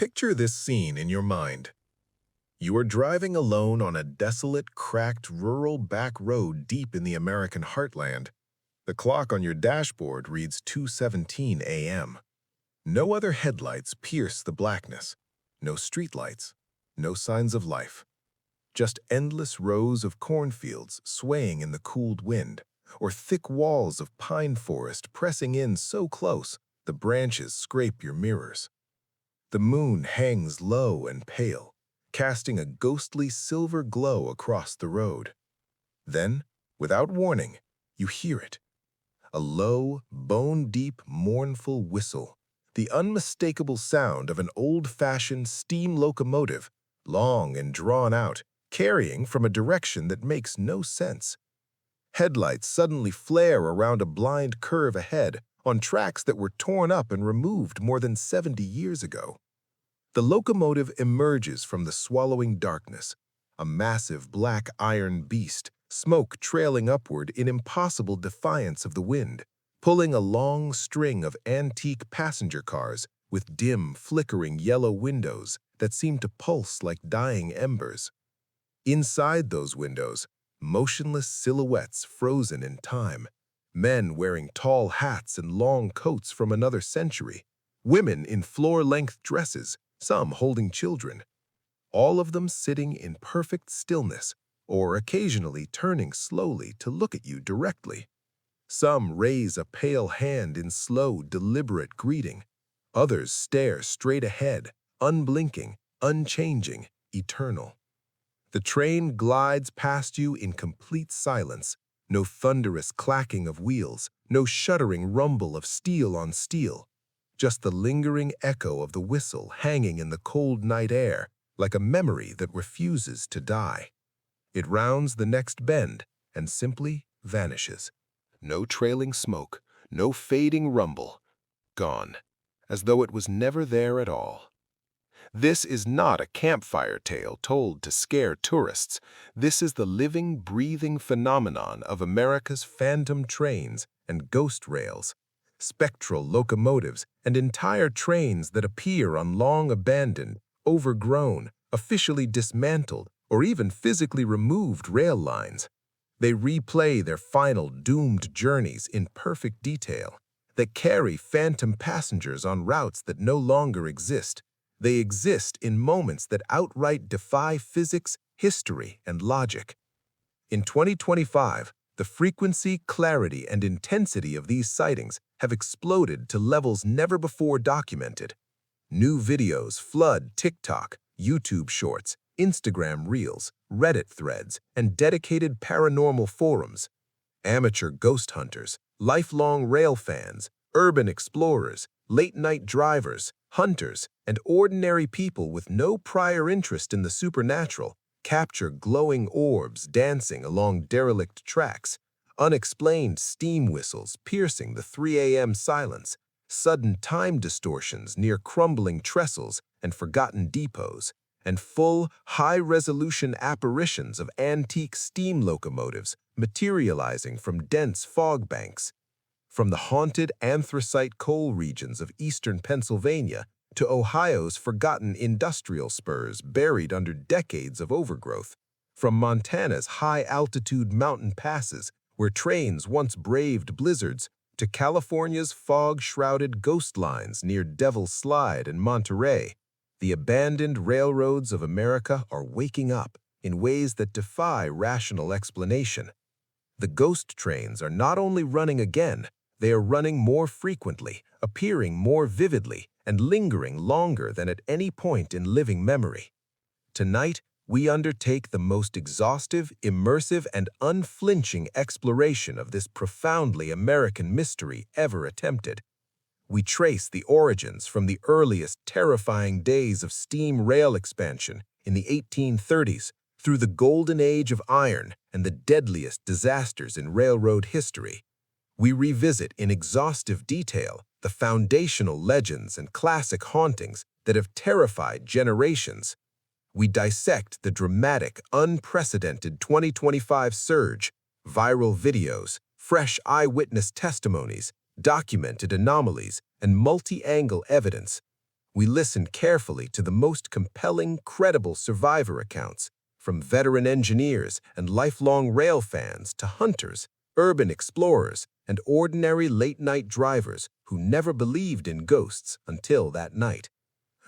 Picture this scene in your mind. You are driving alone on a desolate, cracked, rural back road deep in the American heartland. The clock on your dashboard reads 2:17 a.m. No other headlights pierce the blackness. No streetlights. No signs of life. Just endless rows of cornfields swaying in the cooled wind, or thick walls of pine forest pressing in so close the branches scrape your mirrors. The moon hangs low and pale, casting a ghostly silver glow across the road. Then, without warning, you hear it. A low, bone-deep, mournful whistle, the unmistakable sound of an old-fashioned steam locomotive, long and drawn out, carrying from a direction that makes no sense. Headlights suddenly flare around a blind curve ahead on tracks that were torn up and removed more than 70 years ago. The locomotive emerges from the swallowing darkness, a massive black iron beast, smoke trailing upward in impossible defiance of the wind, pulling a long string of antique passenger cars with dim, flickering yellow windows that seem to pulse like dying embers. Inside those windows, motionless silhouettes frozen in time, men wearing tall hats and long coats from another century, women in floor-length dresses, some holding children, all of them sitting in perfect stillness or occasionally turning slowly to look at you directly. Some raise a pale hand in slow, deliberate greeting. Others stare straight ahead, unblinking, unchanging, eternal. The train glides past you in complete silence, no thunderous clacking of wheels, no shuddering rumble of steel on steel, just the lingering echo of the whistle hanging in the cold night air like a memory that refuses to die. It rounds the next bend and simply vanishes. No trailing smoke, no fading rumble. Gone, as though it was never there at all. This is not a campfire tale told to scare tourists. This is the living, breathing phenomenon of America's phantom trains and ghost rails, spectral locomotives, and entire trains that appear on long-abandoned, overgrown, officially dismantled, or even physically removed rail lines. They replay their final doomed journeys in perfect detail. They carry phantom passengers on routes that no longer exist. They exist in moments that outright defy physics, history, and logic. In 2025, the frequency, clarity, and intensity of these sightings have exploded to levels never before documented. New videos flood TikTok, YouTube Shorts, Instagram Reels, Reddit threads, and dedicated paranormal forums. Amateur ghost hunters, lifelong rail fans, urban explorers, late-night drivers, hunters, and ordinary people with no prior interest in the supernatural capture glowing orbs dancing along derelict tracks, unexplained steam whistles piercing the 3 a.m. silence, sudden time distortions near crumbling trestles and forgotten depots, and full, high-resolution apparitions of antique steam locomotives materializing from dense fog banks. From the haunted anthracite coal regions of eastern Pennsylvania to Ohio's forgotten industrial spurs buried under decades of overgrowth, from Montana's high-altitude mountain passes where trains once braved blizzards to California's fog-shrouded ghost lines near Devil's Slide and Monterey, the abandoned railroads of America are waking up in ways that defy rational explanation. The ghost trains are not only running again, they are running more frequently, appearing more vividly, and lingering longer than at any point in living memory. Tonight, we undertake the most exhaustive, immersive, and unflinching exploration of this profoundly American mystery ever attempted. We trace the origins from the earliest terrifying days of steam rail expansion in the 1830s through the golden age of iron and the deadliest disasters in railroad history. We revisit in exhaustive detail the foundational legends and classic hauntings that have terrified generations. We dissect the dramatic, unprecedented 2025 surge, viral videos, fresh eyewitness testimonies, documented anomalies, and multi-angle evidence. We listened carefully to the most compelling, credible survivor accounts, from veteran engineers and lifelong rail fans to hunters, urban explorers, and ordinary late-night drivers who never believed in ghosts until that night.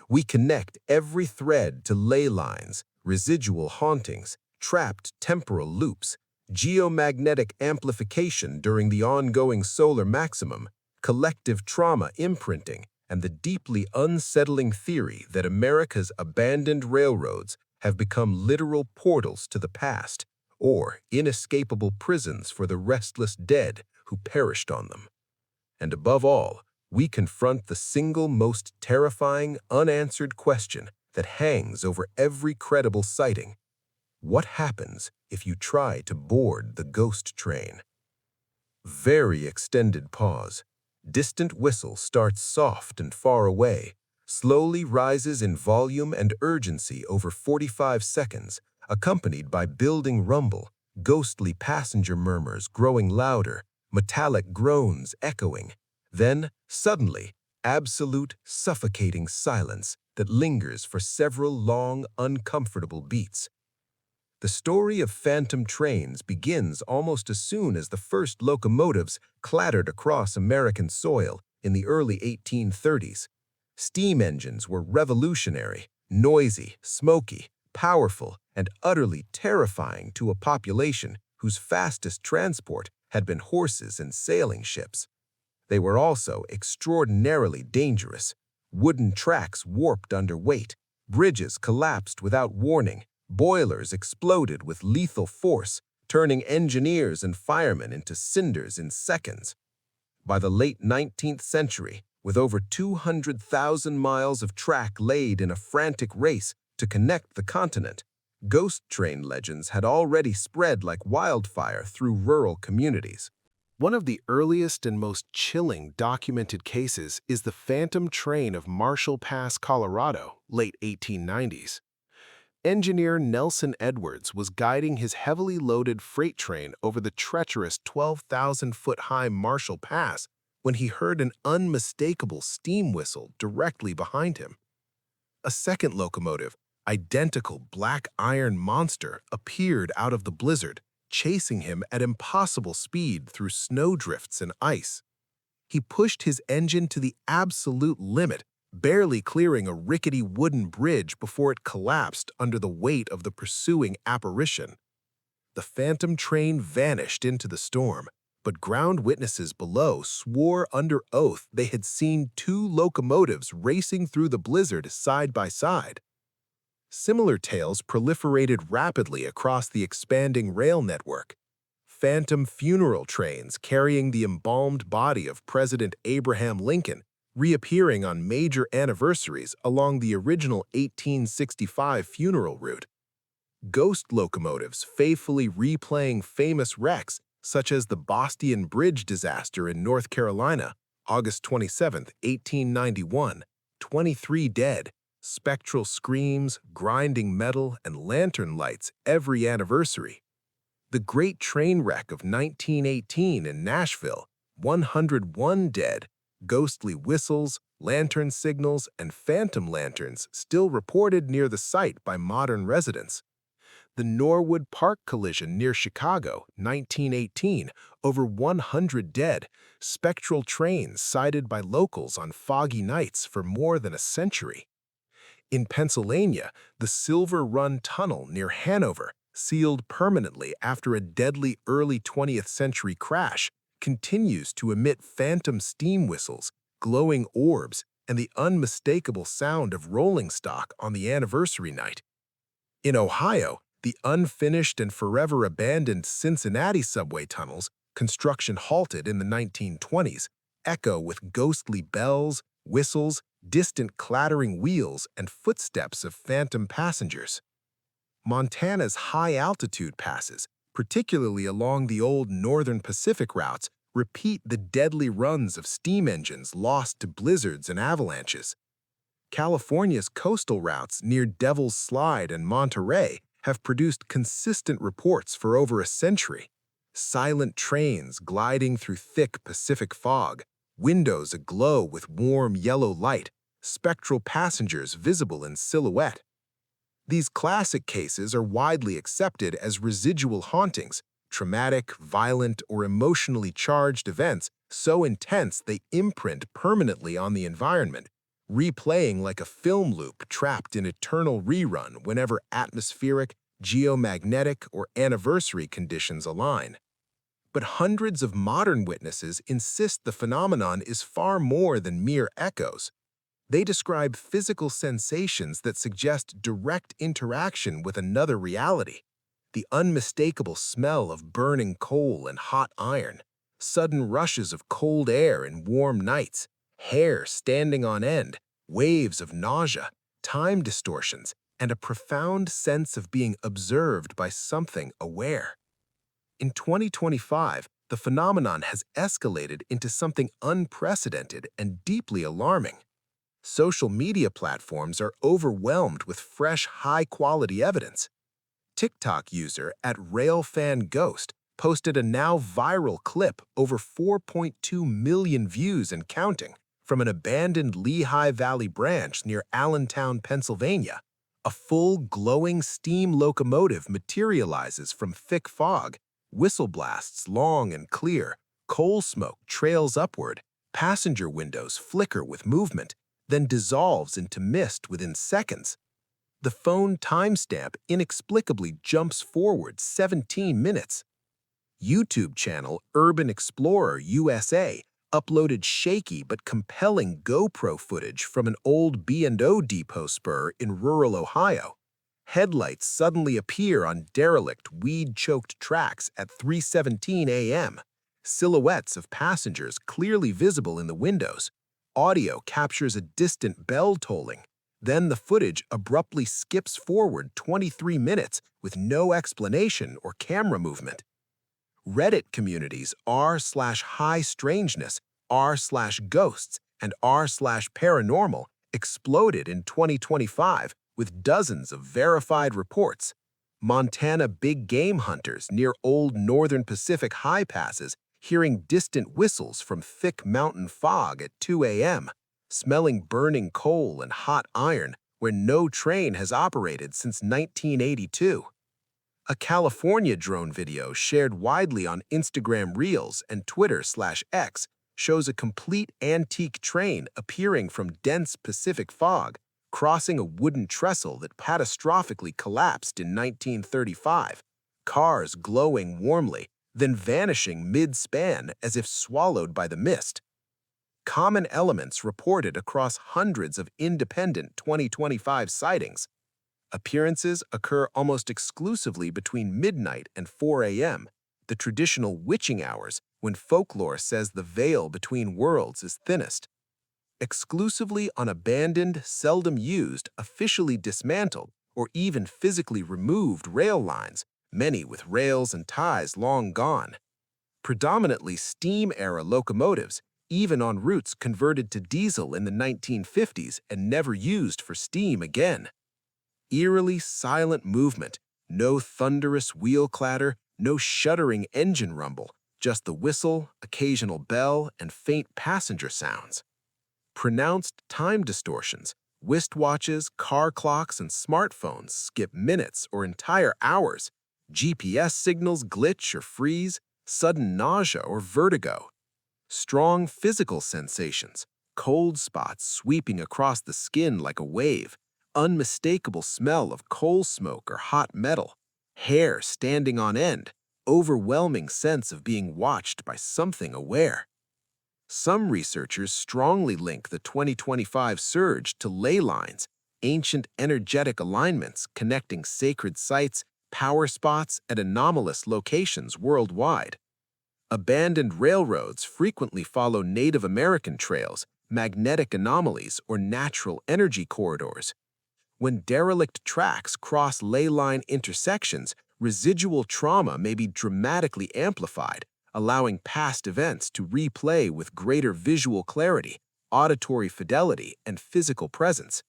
We connect every thread to ley lines, residual hauntings, trapped temporal loops, geomagnetic amplification during the ongoing solar maximum, collective trauma imprinting, and the deeply unsettling theory that America's abandoned railroads have become literal portals to the past, or inescapable prisons for the restless dead who perished on them. And above all, we confront the single most terrifying, unanswered question that hangs over every credible sighting. What happens if you try to board the ghost train? Very extended pause. Distant whistle starts soft and far away, slowly rises in volume and urgency over 45 seconds, accompanied by building rumble, ghostly passenger murmurs growing louder, metallic groans echoing. Then, suddenly, absolute, suffocating silence that lingers for several long, uncomfortable beats. The story of phantom trains begins almost as soon as the first locomotives clattered across American soil in the early 1830s. Steam engines were revolutionary, noisy, smoky, powerful, and utterly terrifying to a population whose fastest transport had been horses and sailing ships. They were also extraordinarily dangerous. Wooden tracks warped under weight, bridges collapsed without warning, boilers exploded with lethal force, turning engineers and firemen into cinders in seconds. By the late 19th century, with over 200,000 miles of track laid in a frantic race to connect the continent, ghost train legends had already spread like wildfire through rural communities. One of the earliest and most chilling documented cases is the phantom train of Marshall Pass, Colorado, late 1890s. Engineer Nelson Edwards was guiding his heavily loaded freight train over the treacherous 12,000-foot-high Marshall Pass when he heard an unmistakable steam whistle directly behind him. A second locomotive, identical black iron monster, appeared out of the blizzard, chasing him at impossible speed through snowdrifts and ice. He pushed his engine to the absolute limit, barely clearing a rickety wooden bridge before it collapsed under the weight of the pursuing apparition. The phantom train vanished into the storm, but ground witnesses below swore under oath they had seen two locomotives racing through the blizzard side by side. Similar tales proliferated rapidly across the expanding rail network. Phantom funeral trains carrying the embalmed body of President Abraham Lincoln reappearing on major anniversaries along the original 1865 funeral route. Ghost locomotives faithfully replaying famous wrecks such as the Boston Bridge disaster in North Carolina, August 27, 1891, 23 dead, spectral screams, grinding metal, and lantern lights every anniversary. The Great Train Wreck of 1918 in Nashville, 101 dead, ghostly whistles, lantern signals, and phantom lanterns still reported near the site by modern residents. The Norwood Park collision near Chicago, 1918, over 100 dead, spectral trains sighted by locals on foggy nights for more than a century. In Pennsylvania, the Silver Run Tunnel near Hanover, sealed permanently after a deadly early 20th century crash, continues to emit phantom steam whistles, glowing orbs, and the unmistakable sound of rolling stock on the anniversary night. In Ohio, the unfinished and forever abandoned Cincinnati subway tunnels, construction halted in the 1920s, echo with ghostly bells, whistles, distant clattering wheels, and footsteps of phantom passengers. Montana's high-altitude passes, particularly along the old Northern Pacific routes, repeat the deadly runs of steam engines lost to blizzards and avalanches. California's coastal routes near Devil's Slide and Monterey have produced consistent reports for over a century. Silent trains gliding through thick Pacific fog, windows aglow with warm yellow light, spectral passengers visible in silhouette. These classic cases are widely accepted as residual hauntings, traumatic, violent, or emotionally charged events so intense they imprint permanently on the environment, replaying like a film loop trapped in eternal rerun whenever atmospheric, geomagnetic, or anniversary conditions align. But hundreds of modern witnesses insist the phenomenon is far more than mere echoes. They describe physical sensations that suggest direct interaction with another reality. The unmistakable smell of burning coal and hot iron, sudden rushes of cold air in warm nights, hair standing on end, waves of nausea, time distortions, and a profound sense of being observed by something aware. In 2025, the phenomenon has escalated into something unprecedented and deeply alarming. Social media platforms are overwhelmed with fresh, high-quality evidence. TikTok user at RailFanGhost posted a now viral clip over 4.2 million views and counting from an abandoned Lehigh Valley branch near Allentown, Pennsylvania. A full, glowing steam locomotive materializes from thick fog, whistle blasts long and clear, coal smoke trails upward, passenger windows flicker with movement, then dissolves into mist within seconds. The phone timestamp inexplicably jumps forward 17 minutes. YouTube channel Urban Explorer USA uploaded shaky but compelling GoPro footage from an old B&O depot spur in rural Ohio. Headlights suddenly appear on derelict, weed-choked tracks at 3:17 a.m. Silhouettes of passengers clearly visible in the windows. Audio captures a distant bell tolling. Then the footage abruptly skips forward 23 minutes with no explanation or camera movement. Reddit communities r/high strangeness, r/ghosts, and r/paranormal exploded in 2025 with dozens of verified reports. Montana big game hunters near old Northern Pacific high passes hearing distant whistles from thick mountain fog at 2 a.m., smelling burning coal and hot iron where no train has operated since 1982. A California drone video shared widely on Instagram Reels and Twitter/X shows a complete antique train appearing from dense Pacific fog, crossing a wooden trestle that catastrophically collapsed in 1935, cars glowing warmly, then vanishing mid-span as if swallowed by the mist. Common elements reported across hundreds of independent 2025 sightings. Appearances occur almost exclusively between midnight and 4 a.m., the traditional witching hours when folklore says the veil between worlds is thinnest. Exclusively on abandoned, seldom used, officially dismantled, or even physically removed rail lines, many with rails and ties long gone. Predominantly steam-era locomotives, even on routes converted to diesel in the 1950s and never used for steam again. Eerily silent movement, no thunderous wheel clatter, no shuddering engine rumble, just the whistle, occasional bell, and faint passenger sounds. Pronounced time distortions, wristwatches, car clocks, and smartphones skip minutes or entire hours. GPS signals glitch or freeze, sudden nausea or vertigo. Strong physical sensations, cold spots sweeping across the skin like a wave, unmistakable smell of coal smoke or hot metal, hair standing on end, overwhelming sense of being watched by something aware. Some researchers strongly link the 2025 surge to ley lines, ancient energetic alignments connecting sacred sites, power spots, and anomalous locations worldwide. Abandoned railroads frequently follow Native American trails, magnetic anomalies, or natural energy corridors. When derelict tracks cross ley line intersections, residual trauma may be dramatically amplified, allowing past events to replay with greater visual clarity, auditory fidelity, and physical presence.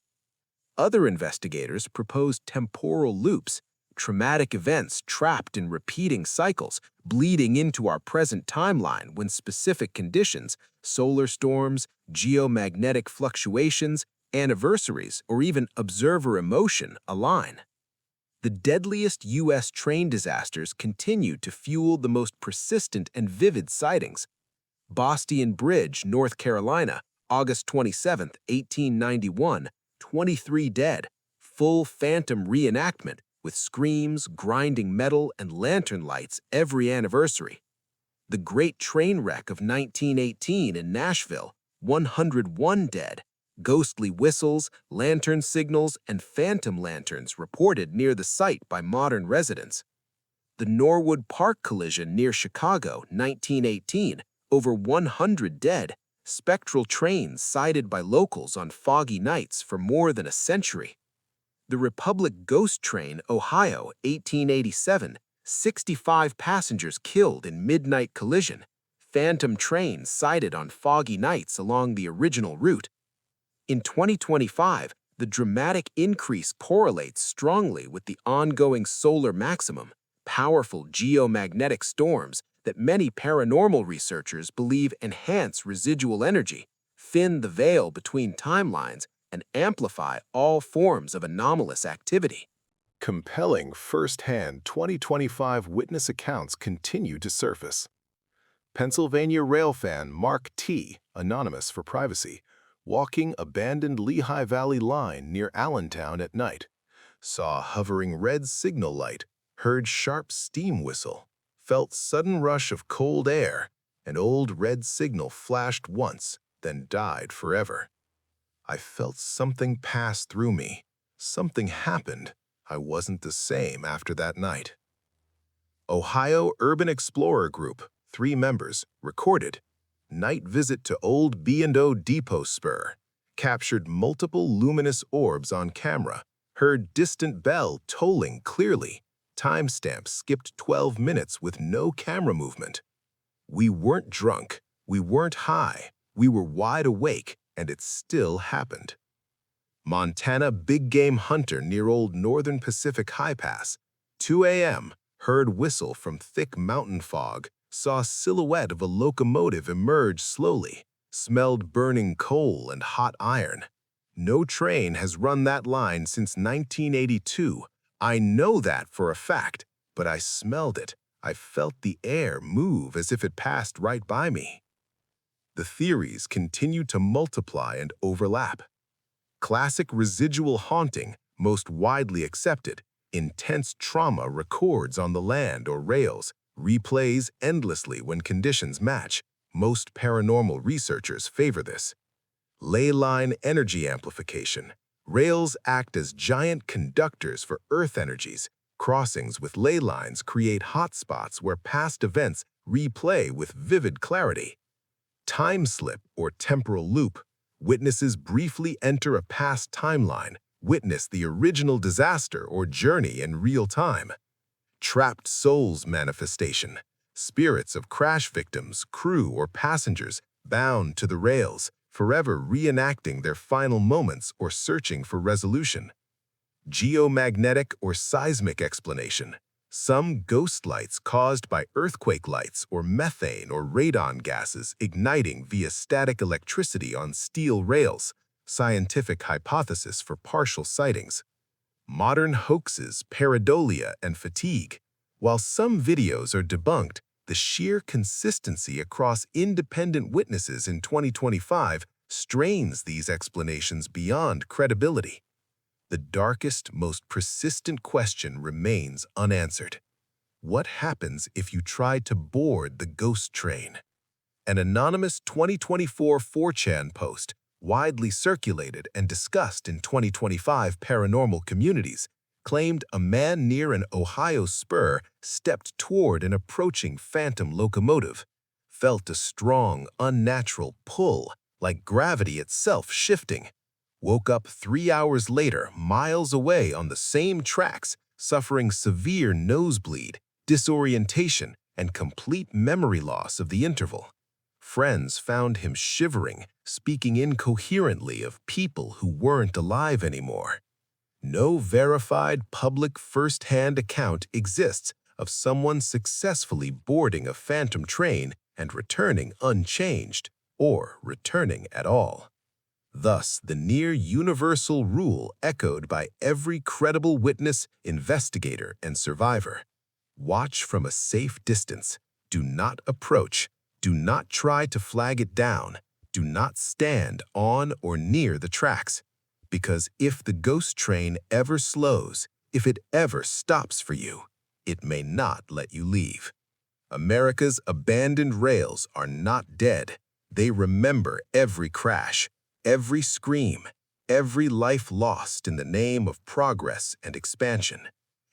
Other investigators propose temporal loops, traumatic events trapped in repeating cycles, bleeding into our present timeline when specific conditions, solar storms, geomagnetic fluctuations, anniversaries, or even observer emotion align. The deadliest U.S. train disasters continue to fuel the most persistent and vivid sightings. Boston Bridge, North Carolina, August 27, 1891, 23 dead, full phantom reenactment with screams, grinding metal, and lantern lights every anniversary. The Great Train Wreck of 1918 in Nashville, 101 dead, ghostly whistles, lantern signals, and phantom lanterns reported near the site by modern residents. The Norwood Park collision near Chicago, 1918, over 100 dead, spectral trains sighted by locals on foggy nights for more than a century. The Republic Ghost Train, Ohio, 1887, 65 passengers killed in midnight collision, phantom trains sighted on foggy nights along the original route. In 2025, the dramatic increase correlates strongly with the ongoing solar maximum, powerful geomagnetic storms that many paranormal researchers believe enhance residual energy, thin the veil between timelines, and amplify all forms of anomalous activity. Compelling first-hand 2025 witness accounts continue to surface. Pennsylvania railfan Mark T., anonymous for privacy, walking abandoned Lehigh Valley line near Allentown at night, saw hovering red signal light, heard sharp steam whistle, felt sudden rush of cold air, and old red signal flashed once, then died forever. I felt something pass through me. Something happened. I wasn't the same after that night. Ohio Urban Explorer Group, 3 members, recorded night visit to old B&O Depot spur, captured multiple luminous orbs on camera, heard distant bell tolling clearly, timestamp skipped 12 minutes with no camera movement. We weren't drunk, we weren't high, we were wide awake, and it still happened. Montana big game hunter near old Northern Pacific High Pass, 2 a.m., heard whistle from thick mountain fog, saw silhouette of a locomotive emerge slowly, smelled burning coal and hot iron. No train has run that line since 1982. I know that for a fact, but I smelled it. I felt the air move as if it passed right by me. The theories continue to multiply and overlap. Classic residual haunting, most widely accepted, intense trauma records on the land or rails, replays endlessly when conditions match. Most paranormal researchers favor this. Ley line energy amplification. Rails act as giant conductors for Earth energies. Crossings with ley lines create hotspots where past events replay with vivid clarity. Time slip or temporal loop. Witnesses briefly enter a past timeline, witness the original disaster or journey in real time. Trapped souls manifestation. Spirits of crash victims, crew, or passengers bound to the rails, forever reenacting their final moments or searching for resolution. Geomagnetic or seismic explanation. Some ghost lights caused by earthquake lights or methane or radon gases igniting via static electricity on steel rails. Scientific hypothesis for partial sightings. Modern hoaxes, pareidolia, and fatigue. While some videos are debunked, the sheer consistency across independent witnesses in 2025 strains these explanations beyond credibility. The darkest, most persistent question remains unanswered. What happens if you try to board the ghost train? An anonymous 2024 4chan post, widely circulated and discussed in 2025 paranormal communities, claimed a man near an Ohio spur stepped toward an approaching phantom locomotive, felt a strong, unnatural pull, like gravity itself shifting, woke up 3 hours later, miles away on the same tracks, suffering severe nosebleed, disorientation, and complete memory loss of the interval. Friends found him shivering, speaking incoherently of people who weren't alive anymore. No verified public first-hand account exists of someone successfully boarding a phantom train and returning unchanged, or returning at all. Thus, the near-universal rule echoed by every credible witness, investigator, and survivor. Watch from a safe distance. Do not approach. Do not try to flag it down. Do not stand on or near the tracks. Because if the ghost train ever slows, if it ever stops for you, it may not let you leave. America's abandoned rails are not dead. They remember every crash, every scream, every life lost in the name of progress and expansion.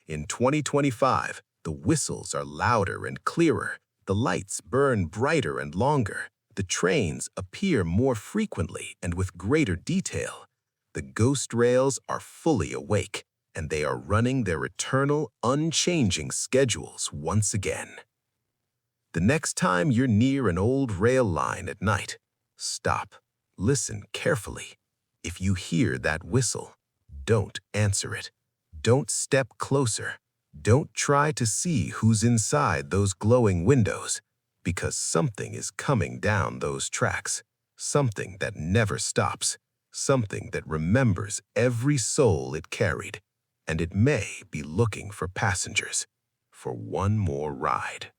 In 2025, the whistles are louder and clearer, the lights burn brighter and longer, the trains appear more frequently and with greater detail. The ghost rails are fully awake, and they are running their eternal, unchanging schedules once again. The next time you're near an old rail line at night, stop, listen carefully. If you hear that whistle, don't answer it. Don't step closer. Don't try to see who's inside those glowing windows, because something is coming down those tracks, something that never stops, something that remembers every soul it carried, and it may be looking for passengers for one more ride.